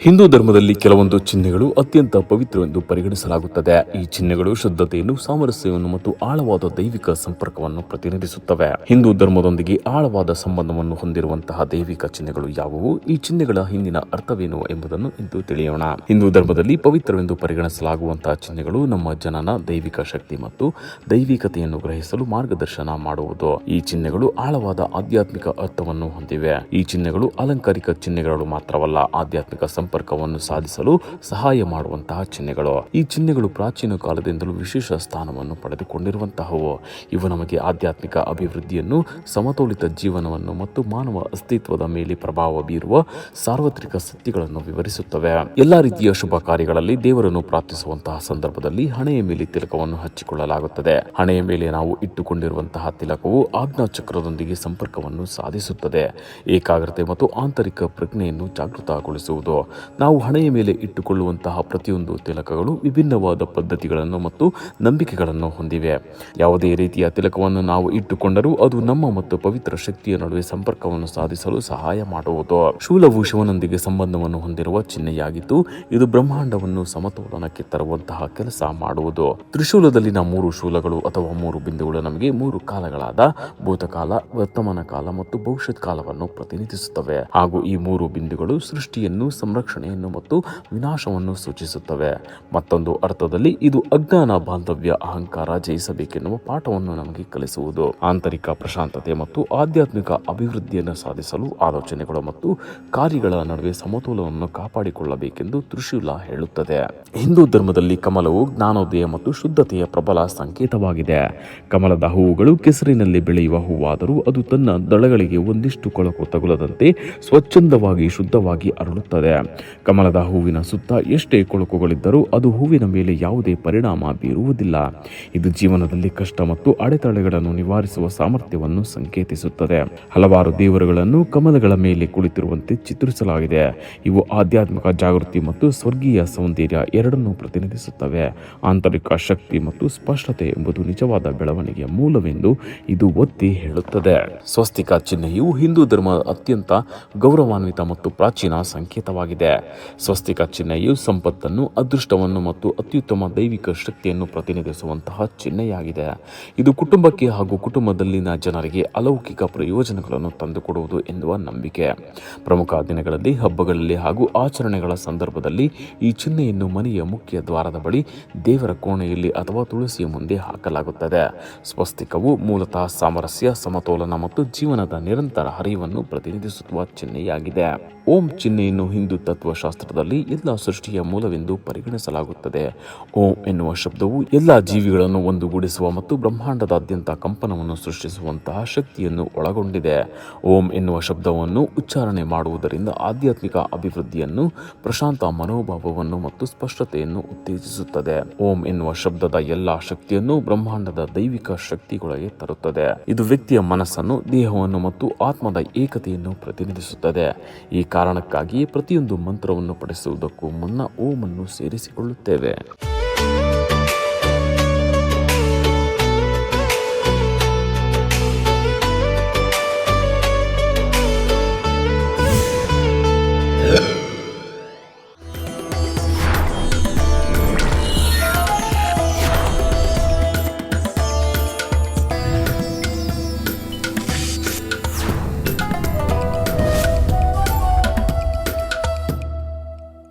ಹಿಂದೂ ಧರ್ಮದಲ್ಲಿ ಕೆಲವೊಂದು ಚಿಹ್ನೆಗಳು ಅತ್ಯಂತ ಪವಿತ್ರವೆಂದು ಪರಿಗಣಿಸಲಾಗುತ್ತದೆ. ಈ ಚಿಹ್ನೆಗಳು ಶುದ್ಧತೆಯನ್ನು, ಸಾಮರಸ್ಯವನ್ನು ಮತ್ತು ಆಳವಾದ ದೈವಿಕ ಸಂಪರ್ಕವನ್ನು ಪ್ರತಿನಿಧಿಸುತ್ತವೆ. ಹಿಂದೂ ಧರ್ಮದೊಂದಿಗೆ ಆಳವಾದ ಸಂಬಂಧವನ್ನು ಹೊಂದಿರುವಂತಹ ದೈವಿಕ ಚಿಹ್ನೆಗಳು ಯಾವುವು? ಈ ಚಿಹ್ನೆಗಳ ಹಿಂದಿನ ಅರ್ಥವೇನು ಎಂಬುದನ್ನು ಇಂದು ತಿಳಿಯೋಣ. ಹಿಂದೂ ಧರ್ಮದಲ್ಲಿ ಪವಿತ್ರವೆಂದು ಪರಿಗಣಿಸಲಾಗುವಂತಹ ಚಿಹ್ನೆಗಳು ನಮ್ಮ ಜನನ, ದೈವಿಕ ಶಕ್ತಿ ಮತ್ತು ದೈವಿಕತೆಯನ್ನು ಗ್ರಹಿಸಲು ಮಾರ್ಗದರ್ಶನ ಮಾಡುವುದು. ಈ ಚಿಹ್ನೆಗಳು ಆಳವಾದ ಆಧ್ಯಾತ್ಮಿಕ ಅರ್ಥವನ್ನು ಹೊಂದಿವೆ. ಈ ಚಿಹ್ನೆಗಳು ಅಲಂಕಾರಿಕ ಚಿಹ್ನೆಗಳು ಮಾತ್ರವಲ್ಲ, ಆಧ್ಯಾತ್ಮಿಕ ಸಂಪರ್ಕವನ್ನು ಸಾಧಿಸಲು ಸಹಾಯ ಮಾಡುವಂತಹ ಚಿಹ್ನೆಗಳು. ಈ ಚಿಹ್ನೆಗಳು ಪ್ರಾಚೀನ ಕಾಲದಿಂದಲೂ ವಿಶೇಷ ಸ್ಥಾನವನ್ನು ಪಡೆದುಕೊಂಡಿರುವಂತಹವು. ಇವು ನಮಗೆ ಆಧ್ಯಾತ್ಮಿಕ ಅಭಿವೃದ್ಧಿಯನ್ನು, ಸಮತೋಲಿತ ಜೀವನವನ್ನು ಮತ್ತು ಮಾನವ ಅಸ್ತಿತ್ವದ ಮೇಲೆ ಪ್ರಭಾವ ಬೀರುವ ಸಾರ್ವತ್ರಿಕ ಸತ್ಯಗಳನ್ನು ವಿವರಿಸುತ್ತವೆ. ಎಲ್ಲಾ ರೀತಿಯ ಶುಭ ಕಾರ್ಯಗಳಲ್ಲಿ ದೇವರನ್ನು ಪ್ರಾರ್ಥಿಸುವಂತಹ ಸಂದರ್ಭದಲ್ಲಿ ಹಣೆಯ ಮೇಲೆ ತಿಲಕವನ್ನು ಹಚ್ಚಿಕೊಳ್ಳಲಾಗುತ್ತದೆ. ಹಣೆಯ ಮೇಲೆ ನಾವು ಇಟ್ಟುಕೊಂಡಿರುವಂತಹ ತಿಲಕವು ಆಜ್ಞಾ ಚಕ್ರದೊಂದಿಗೆ ಸಂಪರ್ಕವನ್ನು ಸಾಧಿಸುತ್ತದೆ. ಏಕಾಗ್ರತೆ ಮತ್ತು ಆಂತರಿಕ ಪ್ರಜ್ಞೆಯನ್ನು ಜಾಗೃತಗೊಳಿಸುವುದು. ನಾವು ಹಣೆಯ ಮೇಲೆ ಇಟ್ಟುಕೊಳ್ಳುವಂತಹ ಪ್ರತಿಯೊಂದು ತಿಲಕಗಳು ವಿಭಿನ್ನವಾದ ಪದ್ಧತಿಗಳನ್ನು ಮತ್ತು ನಂಬಿಕೆಗಳನ್ನು ಹೊಂದಿವೆ. ಯಾವುದೇ ರೀತಿಯ ತಿಲಕವನ್ನು ನಾವು ಇಟ್ಟುಕೊಂಡರೂ ಅದು ನಮ್ಮ ಮತ್ತು ಪವಿತ್ರ ಶಕ್ತಿಯ ನಡುವೆ ಸಂಪರ್ಕವನ್ನು ಸಾಧಿಸಲು ಸಹಾಯ ಮಾಡುವುದು. ಶೂಲವು ಶಿವನೊಂದಿಗೆ ಸಂಬಂಧವನ್ನು ಹೊಂದಿರುವ ಚಿಹ್ನೆಯಾಗಿದ್ದು, ಇದು ಬ್ರಹ್ಮಾಂಡವನ್ನು ಸಮತೋಲನಕ್ಕೆ ತರುವಂತಹ ಕೆಲಸ ಮಾಡುವುದು. ತ್ರಿಶೂಲದಲ್ಲಿನ 3 ಶೂಲಗಳು ಅಥವಾ 3 ಬಿಂದುಗಳು ನಮಗೆ 3 ಕಾಲಗಳಾದ ಭೂತಕಾಲ, ವರ್ತಮಾನ ಕಾಲ ಮತ್ತು ಭವಿಷ್ಯತ್ ಕಾಲವನ್ನು ಪ್ರತಿನಿಧಿಸುತ್ತವೆ. ಹಾಗೂ ಈ 3 ಬಿಂದುಗಳು ಸೃಷ್ಟಿಯನ್ನು, ಸಂರಕ್ಷಣೆಯನ್ನು ಮತ್ತು ವಿನಾಶವನ್ನು ಸೂಚಿಸುತ್ತವೆ. ಮತ್ತೊಂದು ಅರ್ಥದಲ್ಲಿ ಇದು ಅಜ್ಞಾನ, ಬಾಂಧವ್ಯ, ಅಹಂಕಾರ ಜಯಿಸಬೇಕೆನ್ನುವ ಪಾಠವನ್ನು ನಮಗೆ ಕಲಿಸುವುದು. ಆಂತರಿಕ ಪ್ರಶಾಂತತೆ ಮತ್ತು ಆಧ್ಯಾತ್ಮಿಕ ಅಭಿವೃದ್ಧಿಯನ್ನು ಸಾಧಿಸಲು ಆಲೋಚನೆಗಳು ಮತ್ತು ಕಾರ್ಯಗಳ ನಡುವೆ ಸಮತೋಲನವನ್ನು ಕಾಪಾಡಿಕೊಳ್ಳಬೇಕೆಂದು ತ್ರಿಶೂಲ ಹೇಳುತ್ತದೆ. ಹಿಂದೂ ಧರ್ಮದಲ್ಲಿ ಕಮಲವು ಜ್ಞಾನೋದಯ ಮತ್ತು ಶುದ್ಧತೆಯ ಪ್ರಬಲ ಸಂಕೇತವಾಗಿದೆ. ಕಮಲದ ಹೂವುಗಳು ಕೆಸರಿನಲ್ಲಿ ಬೆಳೆಯುವ ಹೂವಾದರೂ ಅದು ತನ್ನ ದಳಗಳಿಗೆ ಒಂದಿಷ್ಟು ಕೊಳಕು ತಗುಲದಂತೆ ಸ್ವಚ್ಛಂದವಾಗಿ ಶುದ್ಧವಾಗಿ ಅರಳುತ್ತದೆ. ಕಮಲದ ಹೂವಿನ ಸುತ್ತ ಎಷ್ಟೇ ಕೊಳಕುಗಳಿದ್ದರೂ ಅದು ಹೂವಿನ ಮೇಲೆ ಯಾವುದೇ ಪರಿಣಾಮ ಬೀರುವುದಿಲ್ಲ. ಇದು ಜೀವನದಲ್ಲಿ ಕಷ್ಟ ಮತ್ತು ಅಡೆತಡೆಗಳನ್ನು ನಿವಾರಿಸುವ ಸಾಮರ್ಥ್ಯವನ್ನು ಸಂಕೇತಿಸುತ್ತದೆ. ಹಲವಾರು ದೇವರುಗಳನ್ನು ಕಮಲಗಳ ಮೇಲೆ ಕುಳಿತಿರುವಂತೆ ಚಿತ್ರಿಸಲಾಗಿದೆ. ಇವು ಆಧ್ಯಾತ್ಮಿಕ ಜಾಗೃತಿ ಮತ್ತು ಸ್ವರ್ಗೀಯ ಸೌಂದರ್ಯ ಎರಡನ್ನೂ ಪ್ರತಿನಿಧಿಸುತ್ತವೆ. ಆಂತರಿಕ ಶಕ್ತಿ ಮತ್ತು ಸ್ಪಷ್ಟತೆ ಎಂಬುದು ನಿಜವಾದ ಬೆಳವಣಿಗೆಯ ಮೂಲವೆಂದು ಇದು ಒತ್ತಿ ಹೇಳುತ್ತದೆ. ಸ್ವಸ್ತಿಕ ಚಿಹ್ನೆಯು ಹಿಂದೂ ಧರ್ಮದ ಅತ್ಯಂತ ಗೌರವಾನ್ವಿತ ಮತ್ತು ಪ್ರಾಚೀನ ಸಂಕೇತವಾಗಿದೆ. ಸ್ವಸ್ತಿಕ ಚಿಹ್ನೆಯು ಸಂಪತ್ತನ್ನು, ಅದೃಷ್ಟವನ್ನು ಮತ್ತು ಅತ್ಯುತ್ತಮ ದೈವಿಕ ಶಕ್ತಿಯನ್ನು ಪ್ರತಿನಿಧಿಸುವಂತಹ ಚಿಹ್ನೆಯಾಗಿದೆ. ಇದು ಕುಟುಂಬಕ್ಕೆ ಹಾಗೂ ಕುಟುಂಬದಲ್ಲಿನ ಜನರಿಗೆ ಅಲೌಕಿಕ ಪ್ರಯೋಜನಗಳನ್ನು ತಂದುಕೊಡುವುದು ಎನ್ನುವ ನಂಬಿಕೆ. ಪ್ರಮುಖ ದಿನಗಳಲ್ಲಿ, ಹಬ್ಬಗಳಲ್ಲಿ ಹಾಗೂ ಆಚರಣೆಗಳ ಸಂದರ್ಭದಲ್ಲಿ ಈ ಚಿಹ್ನೆಯನ್ನು ಮನೆಯ ಮುಖ್ಯ ದ್ವಾರದ ಬಳಿ, ದೇವರ ಕೋಣೆಯಲ್ಲಿ ಅಥವಾ ತುಳಸಿಯ ಮುಂದೆ ಹಾಕಲಾಗುತ್ತದೆ. ಸ್ವಸ್ತಿಕವು ಮೂಲತಃ ಸಾಮರಸ್ಯ, ಸಮತೋಲನ ಮತ್ತು ಜೀವನದ ನಿರಂತರ ಹರಿವನ್ನು ಪ್ರತಿನಿಧಿಸುವ ಚಿಹ್ನೆಯಾಗಿದೆ. ಓಂ ಚಿಹ್ನೆಯನ್ನು ಹಿಂದೂ ತತ್ವಶಾಸ್ತ್ರದಲ್ಲಿ ಎಲ್ಲ ಸೃಷ್ಟಿಯ ಮೂಲವೆಂದು ಪರಿಗಣಿಸಲಾಗುತ್ತದೆ. ಓಂ ಎನ್ನುವ ಶಬ್ದವು ಎಲ್ಲ ಜೀವಿಗಳನ್ನು ಒಂದುಗೂಡಿಸುವ ಮತ್ತು ಬ್ರಹ್ಮಾಂಡದಾದ್ಯಂತ ಕಂಪನವನ್ನು ಸೃಷ್ಟಿಸುವಂತಹ ಶಕ್ತಿಯನ್ನು ಒಳಗೊಂಡಿದೆ. ಓಂ ಎನ್ನುವ ಶಬ್ದವನ್ನು ಉಚ್ಚಾರಣೆ ಮಾಡುವುದರಿಂದ ಆಧ್ಯಾತ್ಮಿಕ ಅಭಿವೃದ್ಧಿಯನ್ನು, ಪ್ರಶಾಂತ ಮನೋಭಾವವನ್ನು ಮತ್ತು ಸ್ಪಷ್ಟತೆಯನ್ನು ಉತ್ತೇಜಿಸುತ್ತದೆ. ಓಂ ಎನ್ನುವ ಶಬ್ದದ ಎಲ್ಲಾ ಶಕ್ತಿಯನ್ನು ಬ್ರಹ್ಮಾಂಡದ ದೈವಿಕ ಶಕ್ತಿಗಳಿಗೆ ತರುತ್ತದೆ. ಇದು ವ್ಯಕ್ತಿಯ ಮನಸ್ಸನ್ನು, ದೇಹವನ್ನು ಮತ್ತು ಆತ್ಮದ ಏಕತೆಯನ್ನು ಪ್ರತಿನಿಧಿಸುತ್ತದೆ. ಈ ಕಾರಣಕ್ಕಾಗಿಯೇ ಪ್ರತಿಯೊಂದು ಮಂತ್ರವನ್ನು ಪಠಿಸುವುದಕ್ಕೂ ಮುನ್ನ ಓಂ ಅನ್ನು ಸೇರಿಸಿಕೊಳ್ಳುತ್ತೇವೆ.